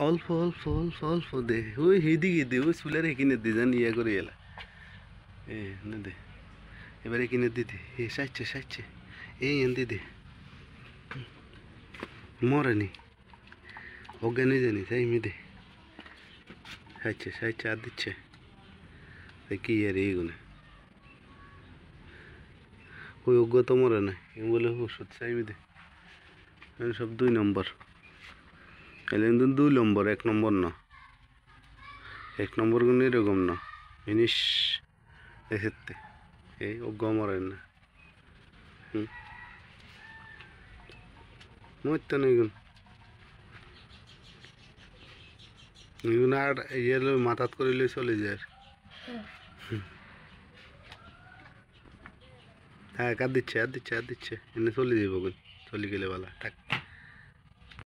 অল্প অল্প অল্প অল্প দে, ওই সেইদিকে দে, ওই চুলের সেইখিনিত দে, যেন ইয়ে করে এলা নে দে, এবার এখানে দি দে, সাইচ্ছে সাইচ্ছে, এই এনে দে, মরেনি অজ্ঞান হয়ে জানি তাই মি দে, সাইচ্ছে সাইচ্ছে আর দিচ্ছে কি আর এইগুলো ওই অজ্ঞ তো মরে না বলে ওষুধ চাইবি দে, সব 2 নম্বর, এলে কিন্তু 2 নম্বর, 1 নম্বর না, 1 নম্বর কিন্তু এরকম না জিনিস দেখতে, এই অজ্ঞ মরে না। মরতে না এগুলো, এগুলো আর ইয়ে মাথাত করিলে চলে যায়। হ্যাঁ আর দিচ্ছে আর দিচ্ছে আর দিচ্ছে, এনে চলে যাবো চলে গেলে বলা থাক।